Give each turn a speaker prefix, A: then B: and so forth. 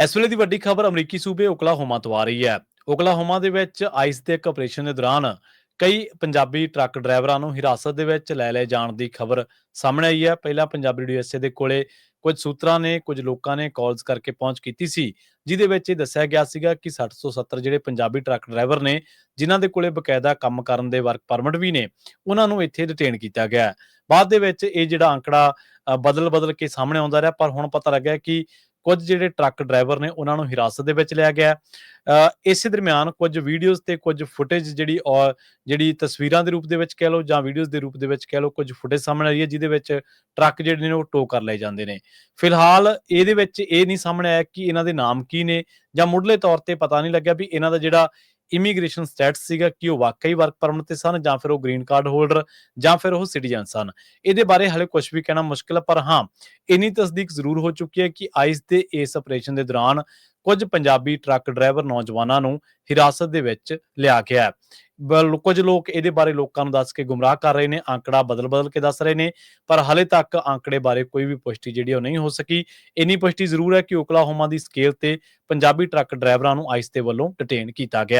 A: ਇਸ ਵੇਲੇ ਦੀ ਵੱਡੀ ਖਬਰ ਅਮਰੀਕੀ ਸੂਬੇ ਓਕਲਾਹੋਮਾ ਤੋਂ ਆ ਰਹੀ ਹੈ। ਓਕਲਾਹੋਮਾ ਦੇ ਵਿੱਚ ਆਈਸ ਦੇ ਇੱਕ ਆਪਰੇਸ਼ਨ ਦੇ ਦੌਰਾਨ ਕਈ ਪੰਜਾਬੀ ਟਰੱਕ ਡਰਾਈਵਰਾਂ ਨੂੰ ਹਿਰਾਸਤ ਦੇ ਵਿੱਚ ਲੈ ਲਏ ਜਾਣ ਦੀ ਖਬਰ ਸਾਹਮਣੇ ਆਈ ਹੈ। ਪਹਿਲਾਂ ਪੰਜਾਬੀ ਡੀਐਸਏ ਦੇ ਕੋਲੇ ਕੁਝ ਸੂਤਰਾਂ ਨੇ, ਕੁਝ ਲੋਕਾਂ ਨੇ ਕਾਲਸ ਕਰਕੇ ਪਹੁੰਚ ਕੀਤੀ ਸੀ, ਜਿਹਦੇ ਵਿੱਚ ਇਹ ਦੱਸਿਆ ਗਿਆ ਸੀਗਾ ਕਿ 60 ਤੋਂ 70 ਜਿਹੜੇ ਪੰਜਾਬੀ ਟਰੱਕ ਡਰਾਈਵਰ ਨੇ, ਜਿਨ੍ਹਾਂ ਦੇ ਕੋਲੇ ਬਕਾਇਦਾ ਕੰਮ ਕਰਨ ਦੇ ਵਰਕ ਪਰਮਿਟ ਵੀ ਨੇ, ਉਹਨਾਂ ਨੂੰ ਇੱਥੇ ਡਿਟੇਨ ਕੀਤਾ ਗਿਆ ਹੈ। ਬਾਅਦ ਦੇ ਵਿੱਚ ਇਹ ਜਿਹੜਾ ਅੰਕੜਾ ਬਦਲ ਕੇ ਸਾਹਮਣੇ ਆਉਂਦਾ ਰਿਹਾ, ਪਰ ਹੁਣ ਪਤਾ ਲੱਗਿਆ ਕਿ ਕੁਝ ਜਿਹੜੇ ਟਰੱਕ ਡਰਾਈਵਰ ਨੇ ਉਹਨਾਂ ਨੂੰ ਹਿਰਾਸਤ ਦੇ ਵਿੱਚ ਲਿਆ ਗਿਆ। ਇਸੇ ਦਰਮਿਆਨ ਕੁਝ ਵੀਡੀਓਜ਼ ਤੇ ਕੁਝ ਫੁਟੇਜ ਜਿਹੜੀ ਤਸਵੀਰਾਂ ਦੇ ਰੂਪ ਦੇ ਵਿੱਚ ਕਹਿ ਲਓ ਜਾਂ ਵੀਡੀਓਜ਼ ਦੇ ਰੂਪ ਦੇ ਵਿੱਚ ਕਹਿ ਲਓ, ਕੁਝ ਫੁਟੇਜ ਸਾਹਮਣੇ ਆਈ ਹੈ, ਜਿਹਦੇ ਵਿੱਚ ਟਰੱਕ ਜਿਹੜੇ ਨੇ ਉਹ ਟੋ ਕਰ ਲਏ ਜਾਂਦੇ ਨੇ। ਫਿਲਹਾਲ ਇਹਦੇ ਵਿੱਚ ਇਹ ਨਹੀਂ ਸਾਹਮਣੇ ਆਇਆ ਕਿ ਇਹਨਾਂ ਦੇ ਨਾਮ ਕੀ ਨੇ, ਜਾਂ ਮੁੱਢਲੇ ਤੌਰ ਤੇ ਪਤਾ ਨਹੀਂ ਲੱਗਿਆ ਵੀ ਇਹਨਾਂ ਦਾ ਜਿਹੜਾ ਇਮੀਗ੍ਰੇਸ਼ਨ ਸਟੇਟਸ ਸੀਗਾ ਕਿ ਉਹ ਵਾਕਈ ਵਰਕ ਪਰਮਿਟ ਤੇ ਸਨ, ਜਾਂ ਫਿਰ ਉਹ ਗ੍ਰੀਨ ਕਾਰਡ ਹੋਲਡਰ, ਜਾਂ ਫਿਰ ਉਹ ਸਿਟੀਜ਼ਨ ਸਨ। ਇਹਦੇ ਬਾਰੇ ਹਾਲੇ ਕੁਝ ਵੀ ਕਹਿਣਾ ਮੁਸ਼ਕਿਲ ਹੈ, ਪਰ ਹਾਂ ਇੰਨੀ ਤਸਦੀਕ ਜ਼ਰੂਰ ਹੋ ਚੁੱਕੀ ਹੈ ਕਿ ਆਈਸ ਦੇ ਇਸ ਆਪਰੇਸ਼ਨ ਦੇ ਦੌਰਾਨ ਕੁਝ ਪੰਜਾਬੀ ਟਰੱਕ ਡਰਾਈਵਰ ਨੌਜਵਾਨਾਂ ਨੂੰ ਹਿਰਾਸਤ ਦੇ ਵਿੱਚ ਲਿਆ ਗਿਆ ਹੈ। ਕੁਝ ਲੋਕ ਇਹਦੇ ਬਾਰੇ ਲੋਕਾਂ ਨੂੰ ਦੱਸ ਕੇ ਗੁੰਮਰਾਹ ਕਰ ਰਹੇ ਨੇ, ਆંકੜਾ ਬਦਲ ਕੇ ਦੱਸ ਰਹੇ ਨੇ, ਪਰ ਹਾਲੇ ਤੱਕ ਆંકੜੇ ਬਾਰੇ ਕੋਈ ਵੀ ਪੁਸ਼ਟੀ ਜਿਹੜੀ ਉਹ ਨਹੀਂ ਹੋ ਸਕੀ। ਇੰਨੀ ਪੁਸ਼ਟੀ ਜ਼ਰੂਰ ਹੈ ਕਿ ਓਕਲਾਹੋਮਾ ਦੀ ਸਕੇਲ ਤੇ ਪੰਜਾਬੀ ਟਰੱਕ ਡਰਾਈਵਰਾਂ ਨੂੰ ਆਈਸ ਦੇ ਵੱਲੋਂ ਡਿਟੇਨ ਕੀਤਾ ਗਿਆ।